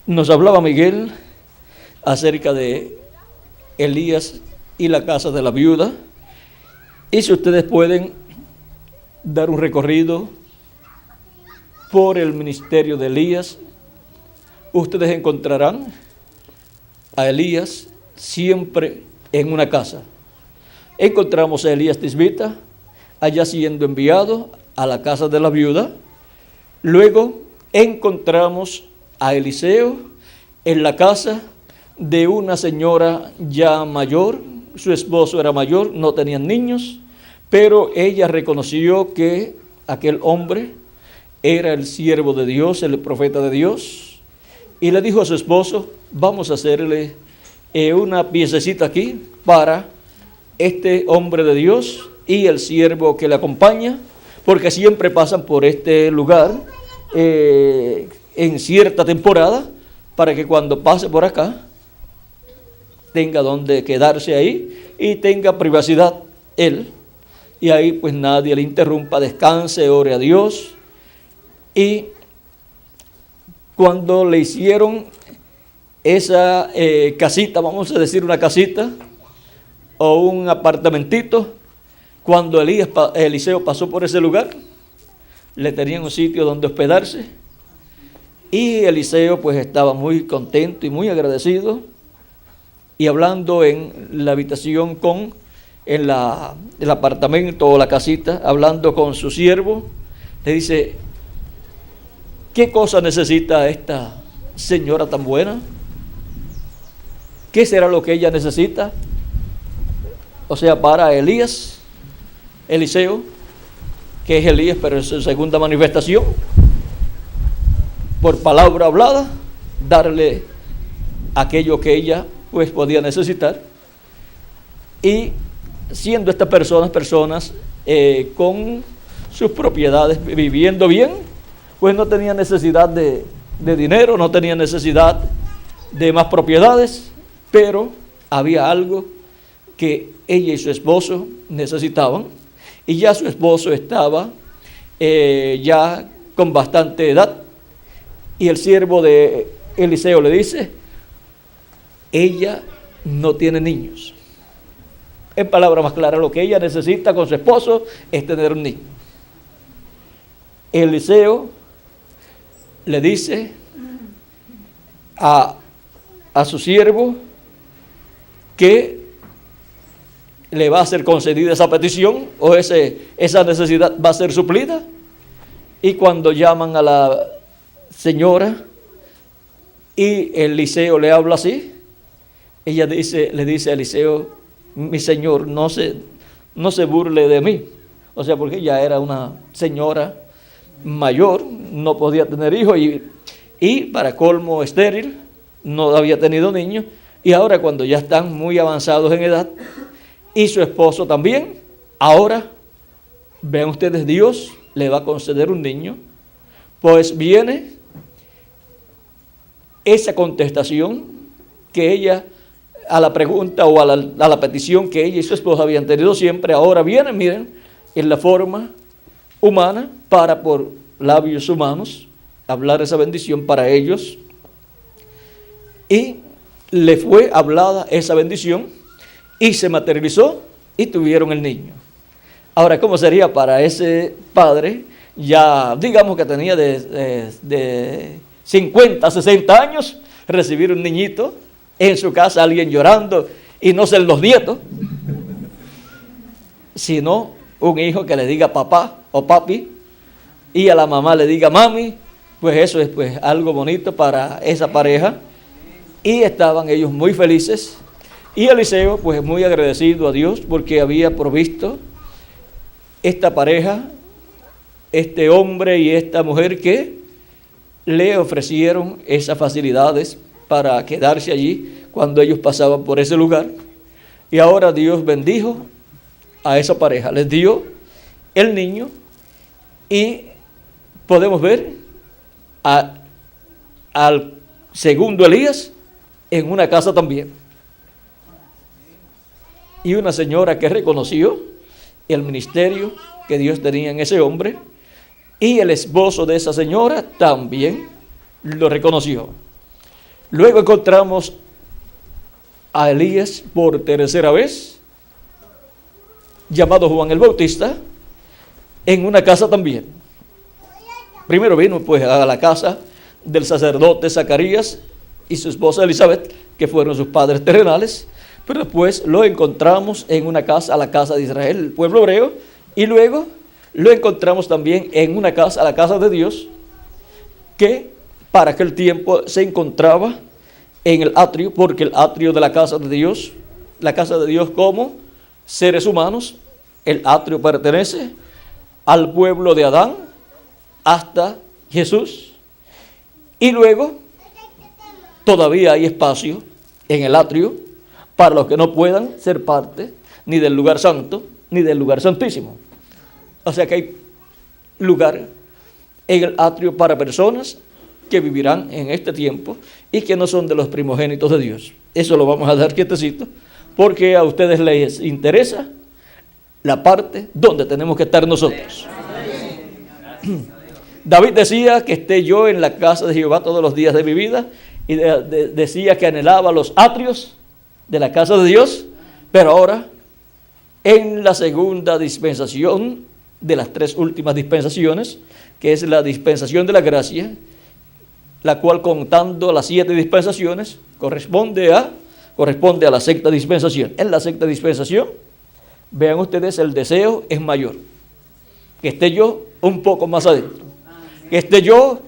Nos hablaba Miguel acerca de Elías y la casa de la viuda. Y si ustedes pueden dar un recorrido por el ministerio de Elías, ustedes encontrarán a Elías siempre en una casa. Encontramos a Elías Tisbita allá siendo enviado a la casa de la viuda. Luego encontramos a Eliseo en la casa de una señora ya mayor. Su esposo era mayor, no tenían niños, pero ella reconoció que aquel hombre era el siervo de Dios, el profeta de Dios, y le dijo a su esposo: vamos a hacerle una piececita aquí para este hombre de Dios y el siervo que le acompaña, porque siempre pasan por este lugar en cierta temporada, para que cuando pase por acá tenga donde quedarse ahí y tenga privacidad él, y ahí pues nadie le interrumpa, descanse, ore a Dios. Y cuando le hicieron esa casita, vamos a decir una casita o un apartamentito, cuando Eliseo pasó por ese lugar, le tenían un sitio donde hospedarse, y Eliseo pues estaba muy contento y muy agradecido, y hablando en la habitación el apartamento o la casita, hablando con su siervo, le dice: ¿qué cosa necesita esta señora tan buena? ¿Qué será lo que ella necesita? O sea, para Eliseo, que es Elías, pero es su segunda manifestación, por palabra hablada, darle aquello que ella pues podía necesitar. Y siendo estas personas con sus propiedades, viviendo bien, pues no tenía necesidad de dinero, no tenía necesidad de más propiedades, pero había algo que ella y su esposo necesitaban, y ya su esposo estaba ya con bastante edad, y el siervo de Eliseo le dice: ella no tiene niños. En palabras más claras, lo que ella necesita con su esposo es tener un niño. Eliseo le dice a su siervo que le va a ser concedida esa petición, o esa necesidad va a ser suplida. Y cuando llaman a la señora y Eliseo le habla así, ella le dice a Eliseo: mi señor, no se burle de mí. O sea, porque ella era una señora mayor, no podía tener hijos, y para colmo estéril, no había tenido niños, y ahora cuando ya están muy avanzados en edad, y su esposo también, ahora, vean ustedes, Dios le va a conceder un niño. Pues viene esa contestación que ella, a la pregunta o a la petición que ella y su esposo habían tenido siempre, ahora viene, miren, en la forma humana, para por labios humanos hablar esa bendición para ellos, y le fue hablada esa bendición y se materializó y tuvieron el niño. Ahora, ¿cómo sería para ese padre, ya digamos que tenía de 50, 60 años, recibir un niñito en su casa, alguien llorando, y no ser los nietos, sino un hijo que le diga papá o papi, y a la mamá le diga mami? Pues eso es pues algo bonito para esa pareja, y estaban ellos muy felices, y Eliseo pues muy agradecido a Dios porque había provisto esta pareja, este hombre y esta mujer, que le ofrecieron esas facilidades para quedarse allí cuando ellos pasaban por ese lugar. Y ahora Dios bendijo a esa pareja, les dio el niño, y podemos ver al segundo Elías en una casa también, y una señora que reconoció el ministerio que Dios tenía en ese hombre, y el esposo de esa señora también lo reconoció. Luego encontramos a Elías por tercera vez, llamado Juan el Bautista, en una casa también. Primero vino pues a la casa del sacerdote Zacarías y su esposa Elizabeth, que fueron sus padres terrenales, pero después lo encontramos en una casa, a la casa de Israel, el pueblo hebreo, y luego lo encontramos también en una casa, a la casa de Dios, que para aquel tiempo se encontraba en el atrio, porque el atrio de la casa de Dios como seres humanos, el atrio pertenece al pueblo de Adán hasta Jesús, y luego todavía hay espacio en el atrio para los que no puedan ser parte ni del lugar santo ni del lugar santísimo. O sea que hay lugar en el atrio para personas que vivirán en este tiempo y que no son de los primogénitos de Dios. Eso lo vamos a dar quietecito, porque a ustedes les interesa la parte donde tenemos que estar nosotros. David decía que esté yo en la casa de Jehová todos los días de mi vida, y decía que anhelaba los atrios de la casa de Dios, pero ahora en la segunda dispensación de las tres últimas dispensaciones, que es la dispensación de la gracia, la cual contando las 7 dispensaciones corresponde a la sexta dispensación. En la sexta dispensación, vean ustedes, el deseo es mayor, que esté yo un poco más adentro, que esté yo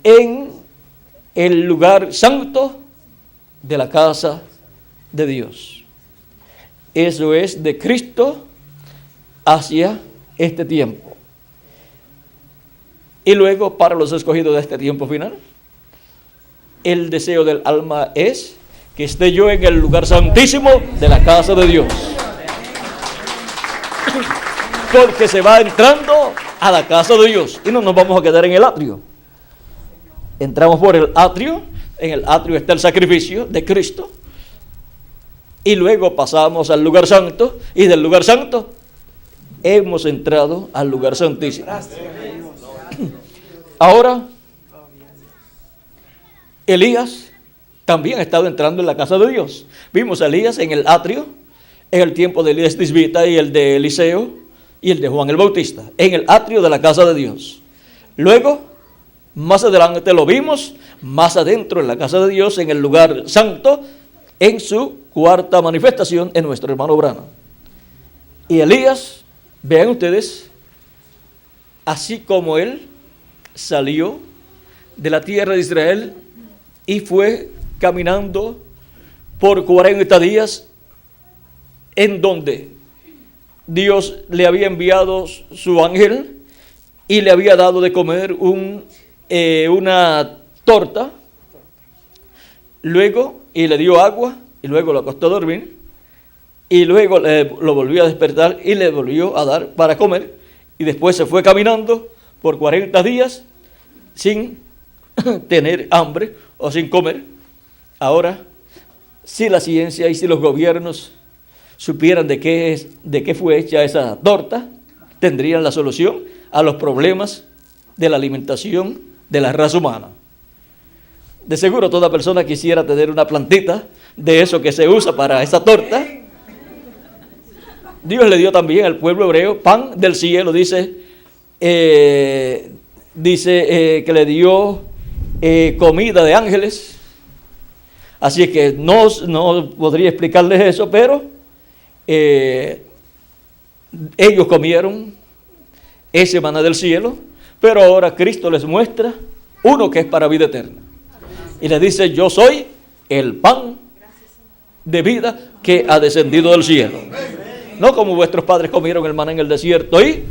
en el lugar santo de la casa de Dios. Eso es de Cristo hacia este tiempo. Y luego para los escogidos de este tiempo final, el deseo del alma es que esté yo en el lugar santísimo de la casa de Dios. Porque se va entrando a la casa de Dios y no nos vamos a quedar en el atrio. Entramos por el atrio, en el atrio está el sacrificio de Cristo, y luego pasamos al lugar santo, y del lugar santo hemos entrado al lugar santísimo. Ahora, Elías también ha estado entrando en la casa de Dios. Vimos a Elías en el atrio, en el tiempo de Elías Tisbita y el de Eliseo y el de Juan el Bautista, en el atrio de la casa de Dios. Luego, más adelante lo vimos, más adentro en la casa de Dios, en el lugar santo, en su cuarta manifestación en nuestro hermano Branham. Y Elías, vean ustedes, así como él salió de la tierra de Israel y fue caminando por 40 días, en donde Dios le había enviado su ángel y le había dado de comer una torta, luego, y le dio agua, y luego lo acostó a dormir, y luego lo volvió a despertar y le volvió a dar para comer, y después se fue caminando por 40 días sin tener hambre o sin comer. Ahora, si la ciencia y si los gobiernos supieran de qué fue hecha esa torta, tendrían la solución a los problemas de la alimentación de la raza humana. De seguro toda persona quisiera tener una plantita de eso que se usa para esa torta. Dios le dio también al pueblo hebreo pan del cielo, dice que le dio comida de ángeles. Así que no podría explicarles eso, pero ellos comieron ese maná del cielo, pero ahora Cristo les muestra uno que es para vida eterna. Y les dice: yo soy el pan de vida que ha descendido del cielo. No como vuestros padres comieron el maná en el desierto y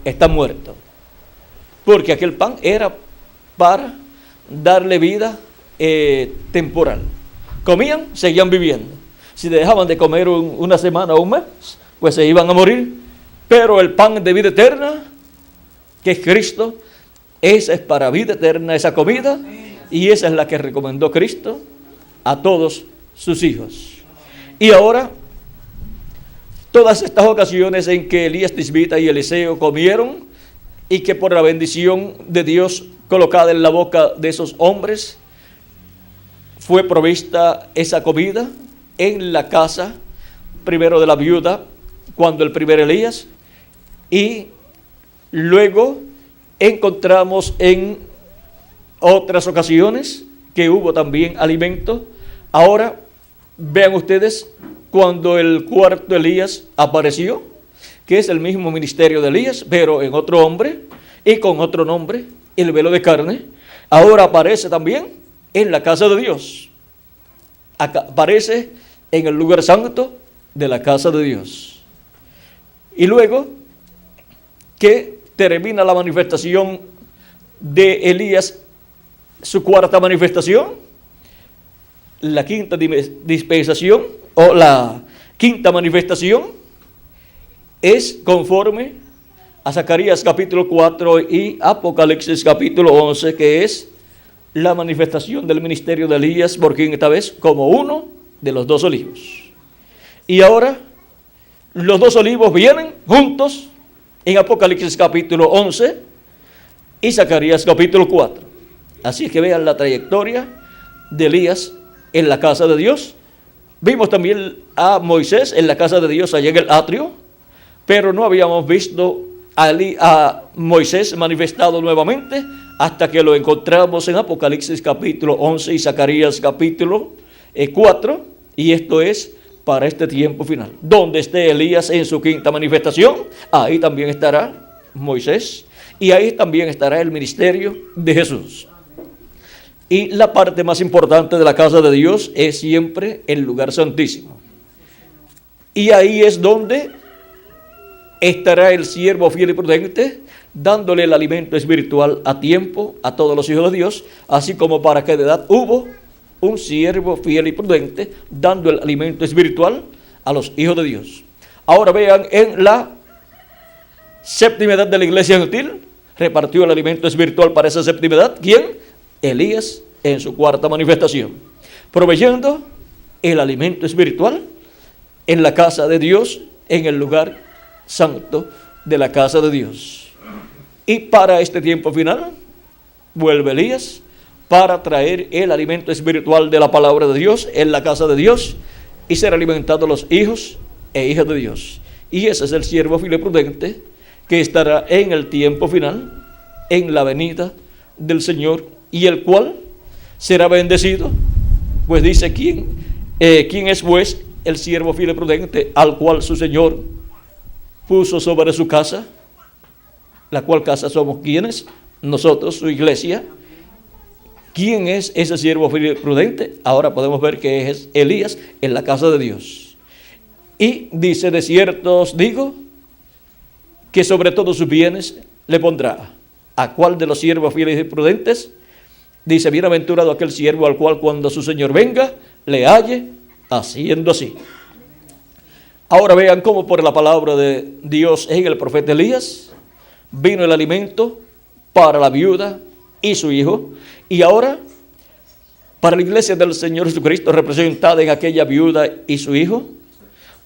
están muertos. Porque aquel pan era para darle vida temporal. Comían, seguían viviendo. Si dejaban de comer una semana o un mes, pues se iban a morir. Pero el pan de vida eterna, que es Cristo, esa es para vida eterna, esa comida, y esa es la que recomendó Cristo a todos sus hijos. Y ahora, todas estas ocasiones en que Elías Tisbita y Eliseo comieron, y que por la bendición de Dios colocada en la boca de esos hombres, fue provista esa comida en la casa, primero de la viuda, cuando el primer Elías, y luego encontramos en otras ocasiones que hubo también alimento. Ahora, vean ustedes, cuando el cuarto Elías apareció, que es el mismo ministerio de Elías, pero en otro hombre y con otro nombre, el velo de carne, ahora aparece también en la casa de Dios. Aparece en el lugar santo de la casa de Dios. Y luego que termina la manifestación de Elías, su cuarta manifestación, la quinta dispensación o la quinta manifestación es conforme a Zacarías capítulo 4 y Apocalipsis capítulo 11, que es la manifestación del ministerio de Elías por quinta vez como uno de los dos olivos. Y ahora los dos olivos vienen juntos en Apocalipsis capítulo 11 y Zacarías capítulo 4. Así que vean la trayectoria de Elías en la casa de Dios. Vimos también a Moisés en la casa de Dios allá en el atrio, pero no habíamos visto a Moisés manifestado nuevamente hasta que lo encontramos en Apocalipsis capítulo 11 y Zacarías capítulo 4, y esto es para este tiempo final. Donde esté Elías en su quinta manifestación, ahí también estará Moisés, y ahí también estará el ministerio de Jesús. Y la parte más importante de la casa de Dios es siempre el lugar santísimo. Y ahí es donde estará el siervo fiel y prudente, dándole el alimento espiritual a tiempo a todos los hijos de Dios, así como para cada edad hubo un siervo fiel y prudente, dando el alimento espiritual a los hijos de Dios. Ahora vean, en la séptima edad de la iglesia gentil, repartió el alimento espiritual para esa séptima edad. ¿Quién? Elías, en su cuarta manifestación, proveyendo el alimento espiritual en la casa de Dios, en el lugar santo de la casa de Dios. Y para este tiempo final, vuelve Elías para traer el alimento espiritual de la palabra de Dios en la casa de Dios y ser alimentados los hijos e hijas de Dios. Y ese es el siervo fiel y prudente que estará en el tiempo final, en la venida del Señor, y el cual será bendecido. Pues dice, ¿quién es pues el siervo fiel y prudente al cual su Señor puso sobre su casa? La cual casa somos quienes, nosotros, su iglesia. ¿Quién es ese siervo fiel y prudente? Ahora podemos ver que es Elías en la casa de Dios. Y dice, de cierto os digo que sobre todos sus bienes le pondrá. ¿A cuál de los siervos fieles y prudentes? Dice, bienaventurado aquel siervo al cual cuando su Señor venga, le halle haciendo así. Ahora vean cómo por la palabra de Dios en el profeta Elías vino el alimento para la viuda y su hijo, y ahora para la iglesia del Señor Jesucristo representada en aquella viuda y su hijo,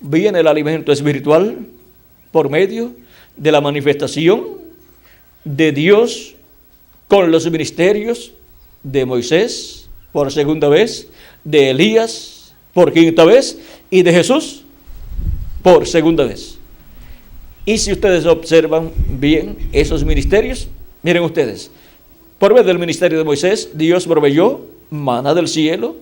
viene el alimento espiritual por medio de la manifestación de Dios con los ministerios de Moisés por segunda vez, de Elías por quinta vez y de Jesús por segunda vez. Y si ustedes observan bien esos ministerios, miren ustedes, por medio del ministerio de Moisés, Dios proveyó maná del cielo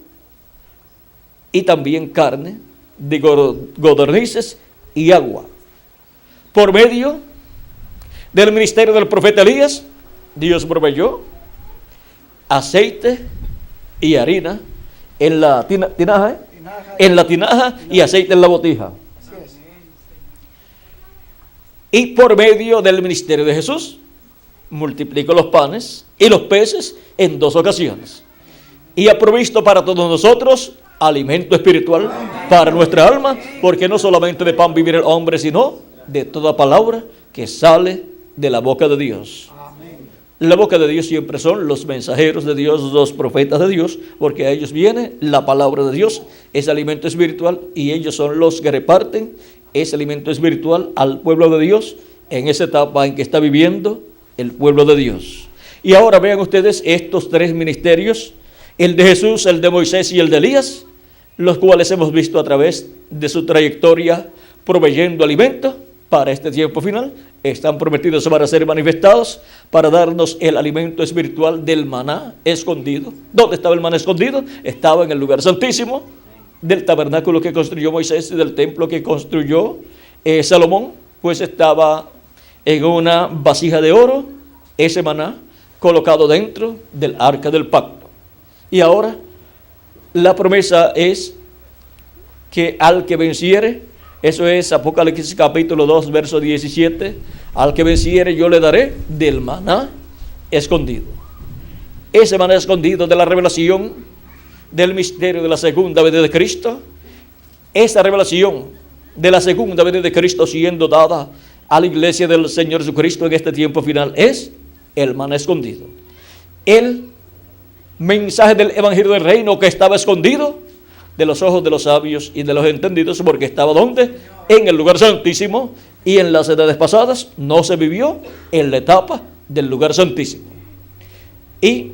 y también carne de codornices y agua. Por medio del ministerio del profeta Elías, Dios proveyó aceite y harina en la tinaja, en la tinaja y aceite en la botija. Y por medio del ministerio de Jesús, multiplicó los panes y los peces en 2 ocasiones. Y ha provisto para todos nosotros alimento espiritual para nuestra alma, porque no solamente de pan vivir el hombre, sino de toda palabra que sale de la boca de Dios. La boca de Dios siempre son los mensajeros de Dios, los profetas de Dios, porque a ellos viene la palabra de Dios, es alimento espiritual, y ellos son los que reparten ese alimento espiritual al pueblo de Dios en esa etapa en que está viviendo el pueblo de Dios. Y ahora vean ustedes estos 3 ministerios el de Jesús, el de Moisés y el de Elías, los cuales hemos visto a través de su trayectoria proveyendo alimento para este tiempo final, están prometidos para ser manifestados, para darnos el alimento espiritual del maná escondido. ¿Dónde estaba el maná escondido? Estaba en el lugar santísimo del tabernáculo que construyó Moisés y del templo que construyó Salomón, pues estaba en una vasija de oro, ese maná colocado dentro del arca del pacto. Y ahora la promesa es que al que venciere, eso es Apocalipsis capítulo 2, verso 17, al que venciere yo le daré del maná escondido. Ese maná escondido de la revelación del misterio de la segunda venida de Cristo, esa revelación de la segunda venida de Cristo siendo dada a la iglesia del Señor Jesucristo en este tiempo final, es el maná escondido. El mensaje del evangelio del reino que estaba escondido de los ojos de los sabios y de los entendidos, porque estaba ¿dónde? En el lugar santísimo, y en las edades pasadas no se vivió en la etapa del lugar santísimo. Y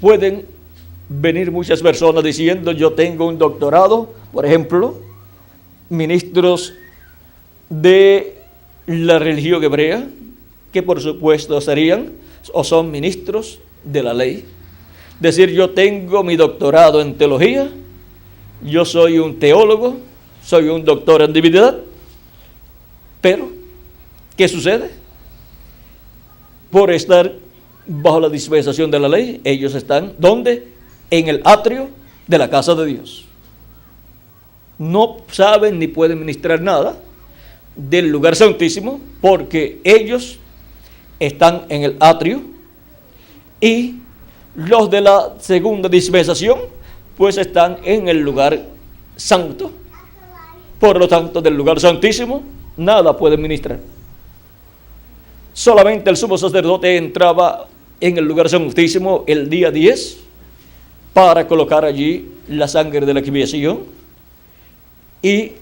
pueden venir muchas personas diciendo: yo tengo un doctorado, por ejemplo, ministros de la religión hebrea, que por supuesto serían o son ministros de la ley. Decir: yo tengo mi doctorado en teología, yo soy un teólogo, soy un doctor en divinidad. Pero, ¿qué sucede? Por estar bajo la dispensación de la ley, ellos están, ¿dónde? En el atrio de la casa de Dios. No saben ni pueden ministrar nada del lugar santísimo, porque ellos están en el atrio, y los de la segunda dispensación pues están en el lugar santo. Por lo tanto, del lugar santísimo nada pueden ministrar. Solamente el sumo sacerdote entraba en el lugar santísimo el día 10 para colocar allí la sangre de la expiación y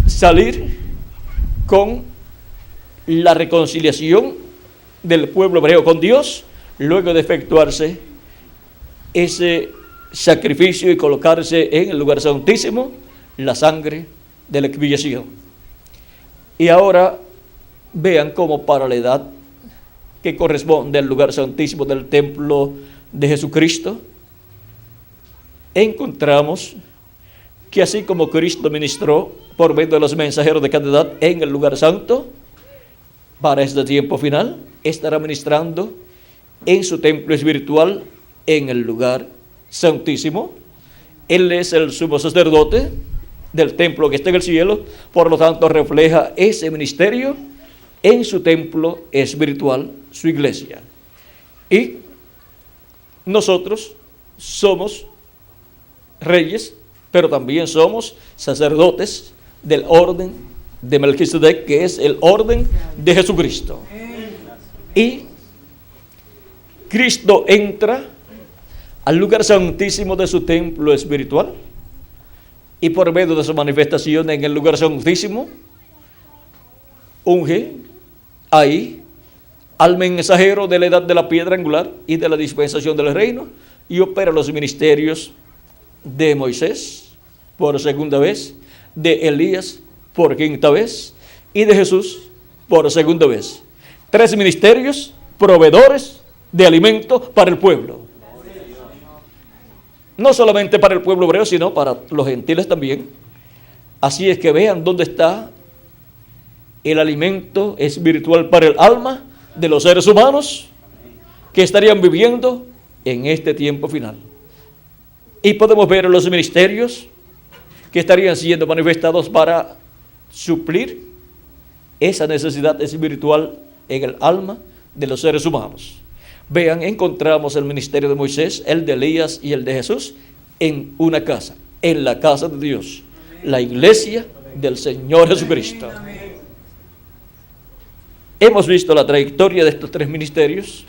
salir con la reconciliación del pueblo hebreo con Dios, luego de efectuarse ese sacrificio y colocarse en el lugar santísimo la sangre de la expiación. Y ahora vean cómo para la edad que corresponde al lugar santísimo del templo de Jesucristo, encontramos que así como Cristo ministró por medio de los mensajeros de cada edad en el lugar santo, para este tiempo final estará ministrando en su templo espiritual en el lugar santísimo. Él es el sumo sacerdote del templo que está en el cielo, por lo tanto refleja ese ministerio en su templo espiritual, su iglesia. Y nosotros somos reyes, pero también somos sacerdotes del orden de Melquisedec, que es el orden de Jesucristo. Y Cristo entra al lugar santísimo de su templo espiritual, y por medio de su manifestación en el lugar santísimo, unge ahí al mensajero de la edad de la piedra angular y de la dispensación del reino, y opera los ministerios de Moisés por segunda vez, de Elías por quinta vez y de Jesús por segunda vez. 3 ministerios proveedores de alimento para el pueblo. No solamente para el pueblo hebreo, sino para los gentiles también. Así es que vean dónde está el alimento espiritual para el alma de los seres humanos que estarían viviendo en este tiempo final. Y podemos ver los ministerios que estarían siendo manifestados para suplir esa necesidad espiritual en el alma de los seres humanos. Vean, encontramos el ministerio de Moisés, el de Elías y el de Jesús en una casa, en la casa de Dios, la iglesia del Señor Jesucristo. Hemos visto la trayectoria de estos 3 ministerios,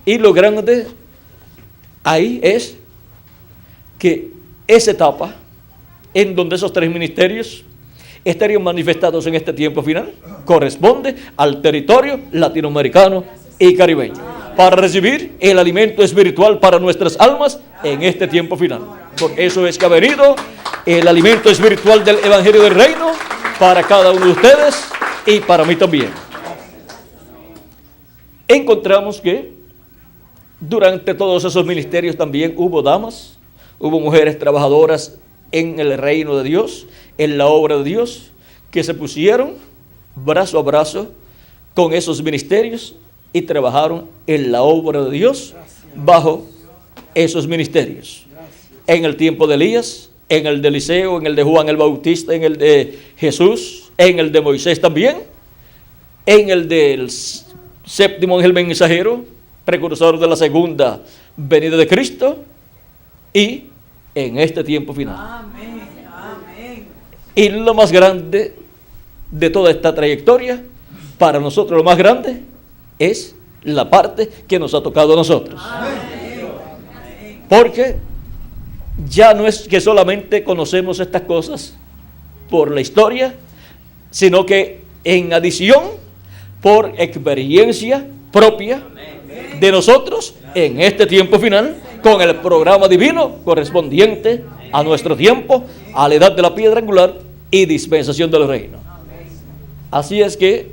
y lo grande ahí es que esa etapa en donde esos 3 ministerios estarían manifestados en este tiempo final corresponde al territorio latinoamericano y caribeño. para recibir el alimento espiritual para nuestras almas en este tiempo final. Por eso es que ha venido el alimento espiritual del Evangelio del Reino para cada uno de ustedes y para mí también. Encontramos que durante todos esos ministerios también hubo damas, hubo mujeres trabajadoras en el reino de Dios, en la obra de Dios, que se pusieron brazo a brazo con esos ministerios y trabajaron en la obra de Dios bajo esos ministerios. En el tiempo de Elías, en el de Eliseo, en el de Juan el Bautista, en el de Jesús, en el de Moisés también, en el del séptimo ángel mensajero, precursor de la segunda venida de Cristo, y en este tiempo final. Amén, amén. Y lo más grande de toda esta trayectoria, para nosotros lo más grande, es la parte que nos ha tocado a nosotros. Amén. Porque ya no es que solamente conocemos estas cosas por la historia, sino que en adición, por experiencia propia de nosotros en este tiempo final, con el programa divino correspondiente a nuestro tiempo, a la edad de la piedra angular y dispensación del reino. Así es que,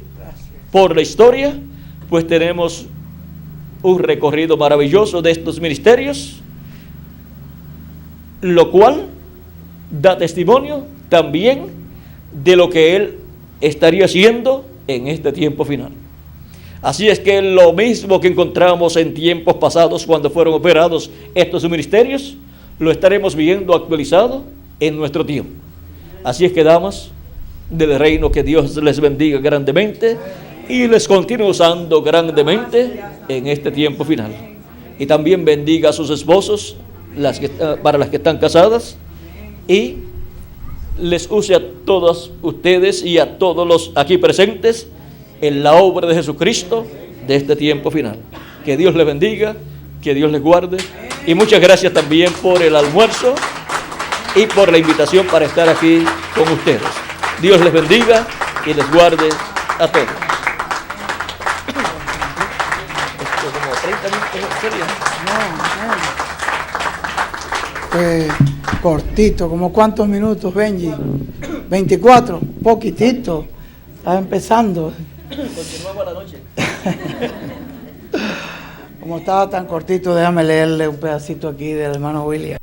por la historia, pues tenemos un recorrido maravilloso de estos ministerios, lo cual da testimonio también de lo que Él estaría haciendo en este tiempo final. Así es que lo mismo que encontramos en tiempos pasados cuando fueron operados estos ministerios, lo estaremos viendo actualizado en nuestro tiempo. Así es que, damas del reino, que Dios les bendiga grandemente y les continúe usando grandemente en este tiempo final. Y también bendiga a sus esposos, para las que están casadas, y les use a todas ustedes y a todos los aquí presentes en la obra de Jesucristo de este tiempo final. Que Dios les bendiga, que Dios les guarde, y muchas gracias también por el almuerzo y por la invitación para estar aquí con ustedes. Dios les bendiga y les guarde a todos. Como 30 minutos sería. Cortito, ¿como cuántos minutos, Benji? 24, poquitito. Está empezando. Continuamos la noche. Como estaba tan cortito, déjame leerle un pedacito aquí del hermano William.